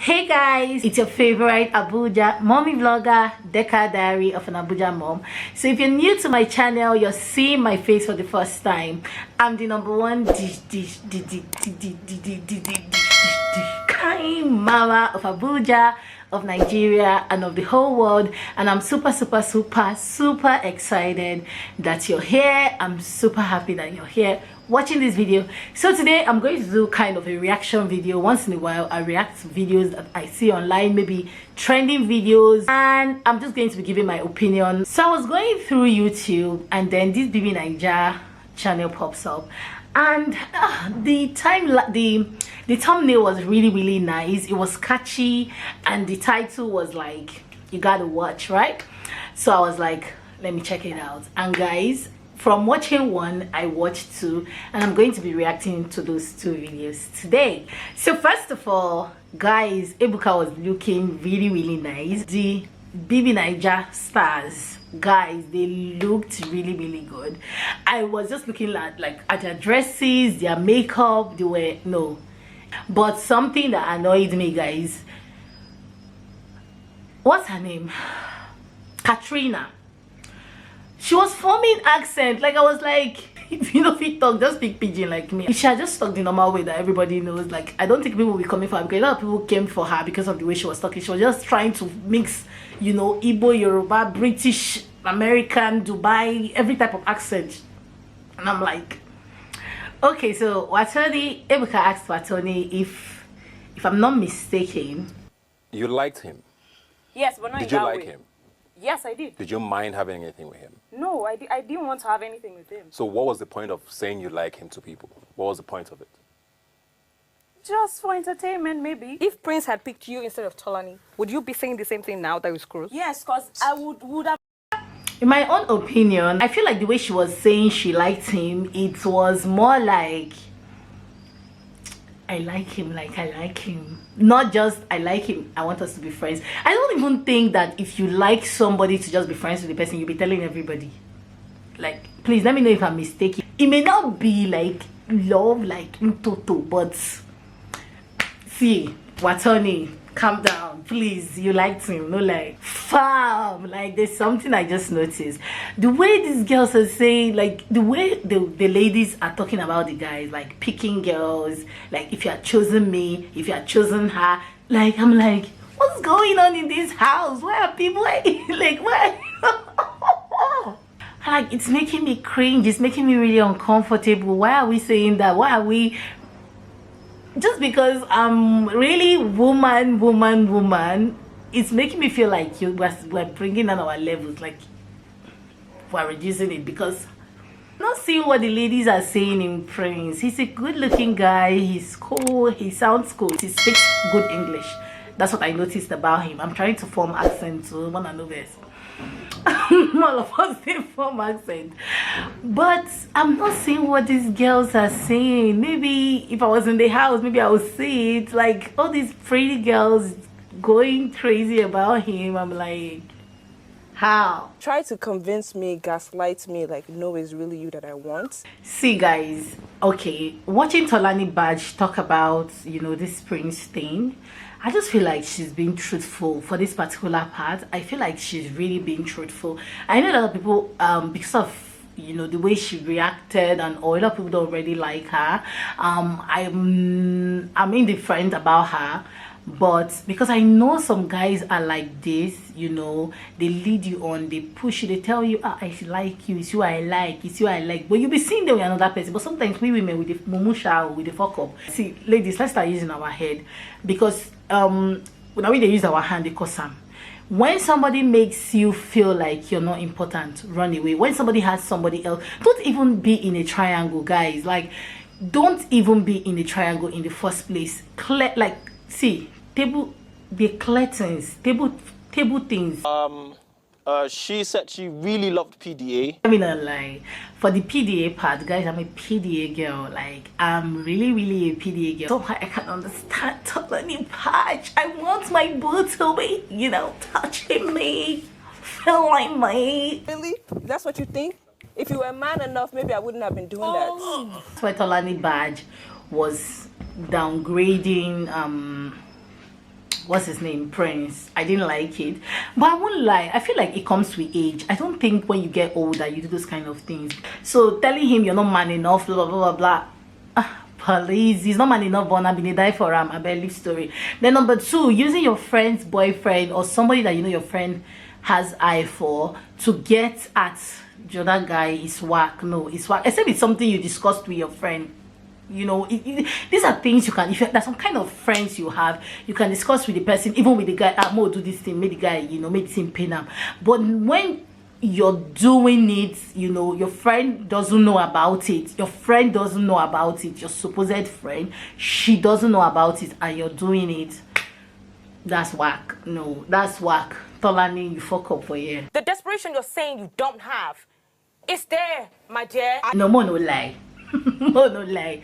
Hey guys, it's your favorite Abuja mommy vlogger, Deka, diary of an Abuja mom. So if you're new to my channel, you're seeing my face for the first time. I'm the number one kind mama of Abuja, of Nigeria, and of the whole world. And I'm super excited that you're here. I'm super happy that you're here watching this video. So today I'm going to do kind of a reaction video. Once in a while I react to videos that I see online, maybe trending videos, and I'm just going to be giving my opinion. So I was going through YouTube and then this BBNaija channel pops up, and the thumbnail was really nice. It was catchy and the title was like, you gotta watch, right? So I was like, let me check it out. And guys, from watching one, I watched two, and I'm going to be reacting to those two videos today. So first of all, guys, Ebuka was looking really nice. The BBNaija stars, guys, they looked really good. I was just looking at their dresses, their makeup. They were no, but something that annoyed me, guys. What's her name? Katrina. She was forming accent. Like, I was like, if you know, if you talk, just speak pidgin like me. She had just talked the normal way that everybody knows. Like, I don't think people will be coming for her, because a lot of people came for her because of the way she was talking. She was just trying to mix, you know, Igbo, Yoruba, British, American, Dubai, every type of accent. And I'm like, okay. So Watoni, Ebuka asked Watoni if I'm not mistaken, you liked him. Yes, but not Did in you that like way. him? Yes, I did. Did you mind having anything with him? No, I didn't want to have anything with him. So what was the point of saying you like him to people? What was the point of it? Just for entertainment, maybe. If Prince had picked you instead of Tolani, would you be saying the same thing now that was close? Yes, because I would have. in my own opinion, I feel like the way she was saying she liked him, it was more like, I like him, like I like him. Not just I like him, I want us to be friends. I don't even think that if you like somebody to just be friends with the person, you'll be telling everybody. Like, please let me know if I'm mistaken. It may not be like love, like in toto, but see, Watoni, calm down, please. You liked him, no, like fam. Like, there's something I just noticed. The way these girls are saying, like the way the ladies are talking about the guys, like picking girls, like if you had chosen me, if you had chosen her, like I'm like, what's going on in this house? Why are people like, why? Like, it's making me cringe. It's making me really uncomfortable. Why are we saying that? Why are we? Just because I'm really woman, it's making me feel like we're bringing down our levels, like we're reducing it, because I'm not seeing what the ladies are saying in Prince. He's a good-looking guy. He's cool. He sounds cool. He speaks good English. That's what I noticed about him. I'm trying to form accent to one another. All of us they form accent, but I'm not seeing what these girls are saying. Maybe if I was in the house, maybe I would see it. Like, all these pretty girls going crazy about him. I'm like, how? Try to convince me, gaslight me, like, no, it's really you that I want. See, guys, okay, watching tolanibaj talk about, you know, this Prince thing, I just feel like she's being truthful for this particular part. I feel like she's really being truthful. I know a lot of people, because of, you know, the way she reacted and all, a lot of people don't really like her. I'm indifferent about her, but because I know some guys are like this, you know, they lead you on, they push you, they tell you, I like you, it's you I like, it's you I like, but you'll be seeing them with another person. But sometimes we women, with the mumusha or with the fuck up, see, ladies, let's start using our head, because now we they use our hand, they cause some. When somebody makes you feel like you're not important, run away. When somebody has somebody else, don't even be in a triangle, guys. Like, don't even be in a triangle in the first place. Like, see, table, the curtains, table things. She said she really loved PDA. I mean, not lie. For the PDA part, guys, I'm a PDA girl. Like, I'm really a PDA girl. Somehow I can understand tolanibaj. I want my boo to be, you know, touching me, feeling me. Really? That's what you think? If you were man enough, maybe I wouldn't have been doing that. That's why tolanibaj was downgrading what's his name, Prince. I didn't like it, but I won't lie, I feel like it comes with age. I don't think when you get older you do those kind of things. So telling him you're not man enough, blah blah blah blah, please, he's not man enough, but I've been die for him. I bet live story. Then number 2, using your friend's boyfriend or somebody that you know your friend has eye for to get at the other guy is whack. No, it's whack, except it's something you discussed with your friend. You know, these are things you can, if there's some kind of friends you have, you can discuss with the person, even with the guy. I'm gonna do this thing, make the guy, you know, make the thing pain him. But when you're doing it, you know, your friend doesn't know about it, your friend doesn't know about it, your supposed friend, she doesn't know about it, and you're doing it, that's whack. No, that's whack. Tolani, you fuck up for you. The desperation you're saying you don't have, it's there, my dear. No more, no lie. No, no lie.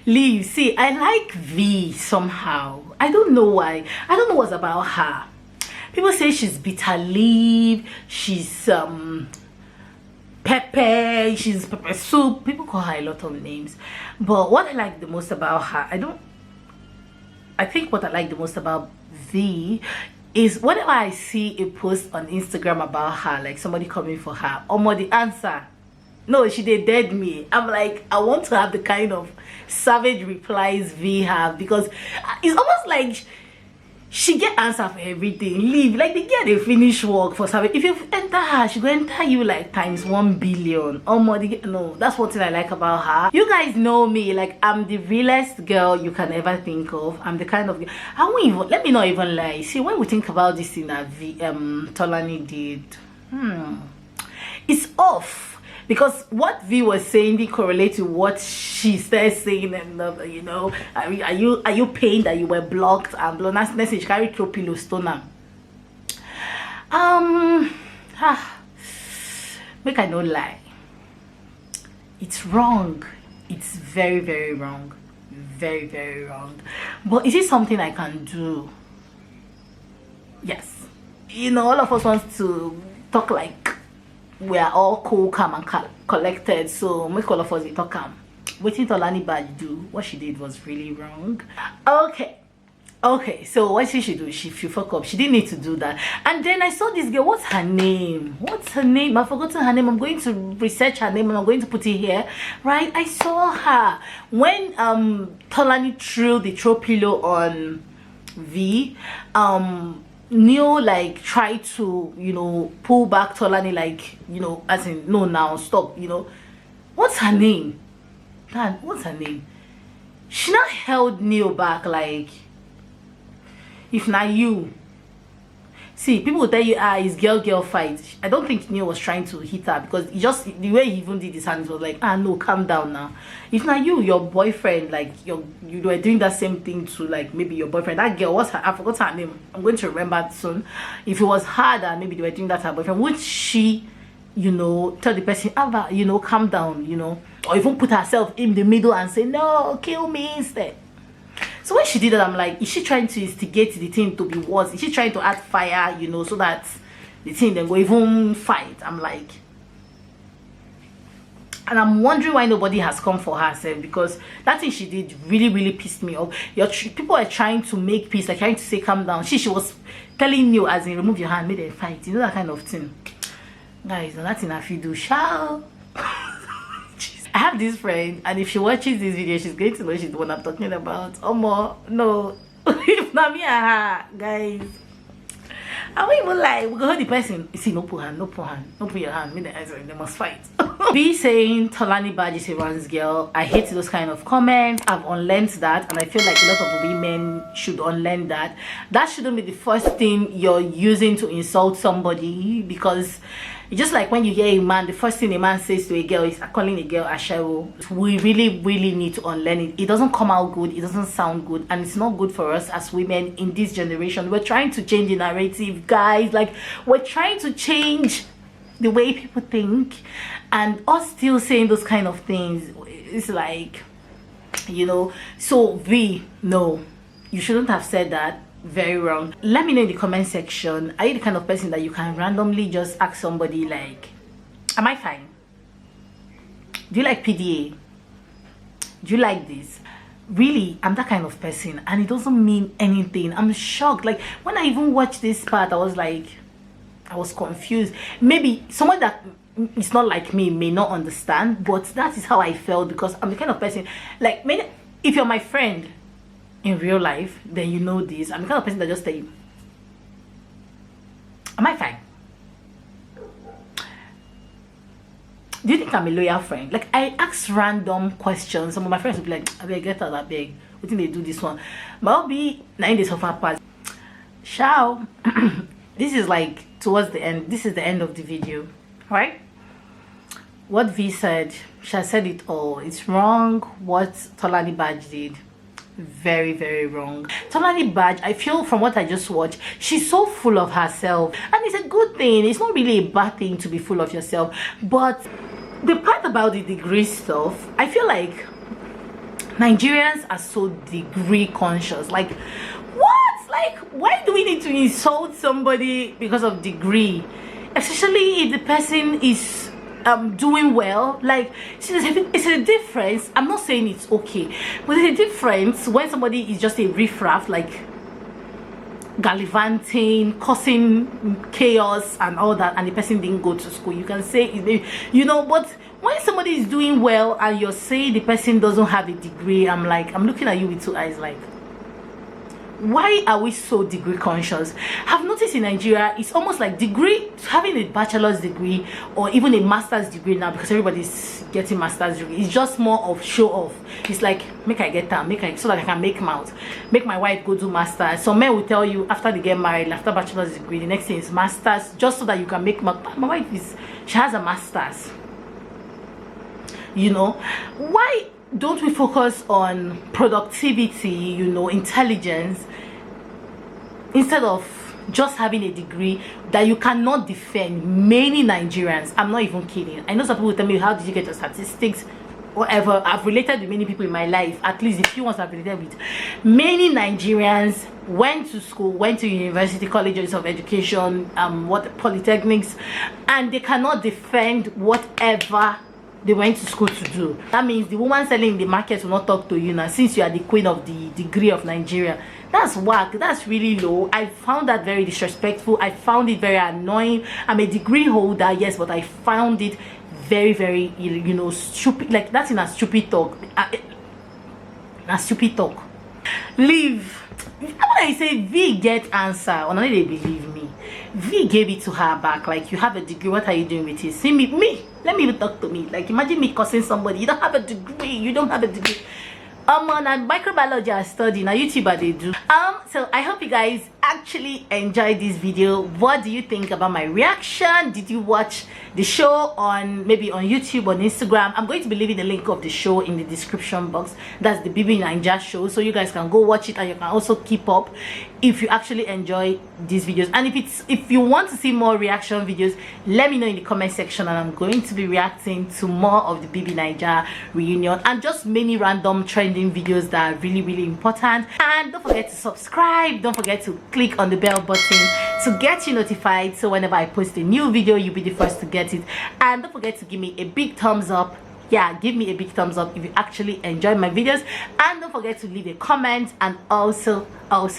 Leave. See, I like V somehow. I don't know why. I don't know what's about her. People say she's bitter leaf, she's pepper, she's pepper soup. People call her a lot of names. But what I like the most about her, I think what I like the most about V is whenever I see a post on Instagram about her, like somebody coming for her, the answer, no, she did dead me. I'm like, I want to have the kind of savage replies V have, because it's almost like she get answer for everything. Leave, like they get a finish work for savage. If you enter her, she go enter you like times 1 billion. No, that's one thing I like about her. You guys know me, like I'm the realest girl you can ever think of. I'm the kind of girl, I won't even, let me not even lie. See, when we think about this thing that Tolani did, it's off. Because what V was saying did correlate to what she started saying, and you know, are you pained that you were blocked and blown? That's message carry through pillow stoner. Make I no lie. It's wrong. It's very, very wrong. Very, very wrong. But is it something I can do? Yes. You know, all of us want to talk like we are all cool, calm and collected, so make all of us talk calm. Waiting tolanibaj do, what she did was really wrong. Okay, so what she should do, she fuck up, she didn't need to do that. And then I saw this girl, what's her name, I've forgotten her name. I'm going to research her name and I'm going to put it here, right? I saw her when Tolani threw the throw pillow on V. Neo like tried to, you know, pull back Tolani, like, you know, as in, no, now stop, you know. What's her name? God, what's her name? She not held Neo back, like, if not you. See, people will tell you, it's girl fight. I don't think Neo was trying to hit her, because he just, the way he even did his hands was like, no, calm down now. If not you, your boyfriend, like, you were doing that same thing to, like, maybe your boyfriend. That girl, what's her, I forgot her name. I'm going to remember soon. If it was her that maybe they were doing that to her boyfriend, would she, you know, tell the person, you know, calm down, you know, or even put herself in the middle and say, no, kill me instead. So when she did that, I'm like, is she trying to instigate the thing to be worse? Is she trying to add fire, you know, so that the thing then go even fight? I'm like, and I'm wondering why nobody has come for herself, because that thing she did really, really pissed me off. People are trying to make peace, like trying to say calm down. She was telling you, as in, remove your hand, make them fight, you know, that kind of thing. Guys, nothing I feel do, shall. I have this friend, and if she watches this video, she's going to know she's the one I'm talking about. No. If not me and her, guys. I won't even lie. We go hold the person. You see, no put hand, no put your hand. Me the eyes, they must fight. Be saying tolanibaj is a RUNZ girl. I hate those kind of comments. I've unlearned that, and I feel like a lot of women should unlearn that. That shouldn't be the first thing you're using to insult somebody, because it's just like when you hear a man, the first thing a man says to a girl is calling a girl ashawo. We really, really need to unlearn it. It doesn't come out good, it doesn't sound good, and it's not good for us as women in this generation. We're trying to change the narrative, guys. Like, we're trying to change the way people think, and us still saying those kind of things, it's like, you know. So V, no, you shouldn't have said that. Very wrong. Let me know in the comment section, are you the kind of person that you can randomly just ask somebody like, am I fine? Do you like PDA? Do you like this? really, I'm that kind of person, and it doesn't mean anything. I'm shocked. Like when I even watched this part, I was like, I was confused. Maybe someone that is not like me may not understand, but that is how I felt, because I'm the kind of person, like, if you're my friend in real life, then you know this. I'm the kind of person that just tell you, am I fine? Do you think I'm a loyal friend? Like, I ask random questions. Some of my friends will be like, I beg, get out, I beg. What think they do this one? But I'll be 9 days of our part. Ciao. This is like towards the end. This is the end of the video, right? What V said, she has said it all. It's wrong what tolanibaj did. Very, very wrong. tolanibaj, I feel from what I just watched, she's so full of herself, and it's a good thing. It's not really a bad thing to be full of yourself, but the part about the degree stuff, I feel like Nigerians are so degree conscious. Like, what? Like, why do we need to insult somebody because of degree, especially if the person is doing well? Like, see, it's a difference. I'm not saying it's okay, but there's a difference when somebody is just a riffraff, like gallivanting, causing chaos and all that, and the person didn't go to school. You can say, you know, but when somebody is doing well and you're saying the person doesn't have a degree, I'm looking at you with two eyes like, why are we so degree conscious? I've noticed in Nigeria, it's almost like degree, having a bachelor's degree or even a master's degree now, because everybody's getting master's degree, it's just more of show off. It's like, make I get down, so that I can make my wife go do masters. Some men will tell you after they get married, after bachelor's degree, the next thing is masters, just so that you can make my wife she has a master's. You know, why don't we focus on productivity, you know, intelligence, instead of just having a degree that you cannot defend? Many Nigerians, I'm not even kidding, I know some people tell me, how did you get your statistics, whatever. I've related with many people in my life, at least a few ones I've related with. Many Nigerians went to school, went to university, colleges of education, polytechnics, and they cannot defend whatever they went to school to do. That means the woman selling in the market will not talk to you now, since you are the queen of the degree of Nigeria. That's whack. That's really low. I found that very disrespectful. I found it very annoying. I'm a degree holder, yes, but I found it very, very, you know, stupid. Like, that's in a stupid talk. A stupid talk. Leave. When I say V get answer, or they believe me, V gave it to her back. Like, you have a degree, what are you doing with it? See me, let me talk to me. Like, imagine me cussing somebody, you don't have a degree, on microbiology I study now, YouTuber they do. So I hope you guys actually enjoyed this video. What do you think about my reaction? Did you watch the show on maybe on YouTube, on Instagram? I'm going to be leaving the link of the show in the description box. That's the BBNaija show, so you guys can go watch it, and you can also keep up if you actually enjoy these videos. And if you want to see more reaction videos, let me know in the comment section, and I'm going to be reacting to more of the BBNaija reunion and just many random trending videos that are really, really important. And don't forget to subscribe, don't forget to click on the bell button to get you notified, so whenever I post a new video, you'll be the first to get it. And don't forget to give me a big thumbs up. Yeah, give me a big thumbs up if you actually enjoy my videos, and don't forget to leave a comment, and also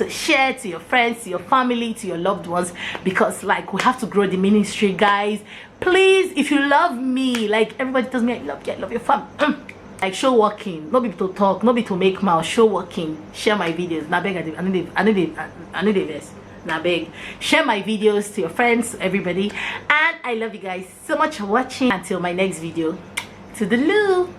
share to your friends, to your family, to your loved ones, because like, we have to grow the ministry, guys. Please, if you love me, like everybody tells me, I love your family. Like, show working, not be to talk, not be to make mouth, show working. Share my videos. Now beg, I know the best. Now beg, share my videos to your friends, everybody. And I love you guys so much for watching. Until my next video, to the loo.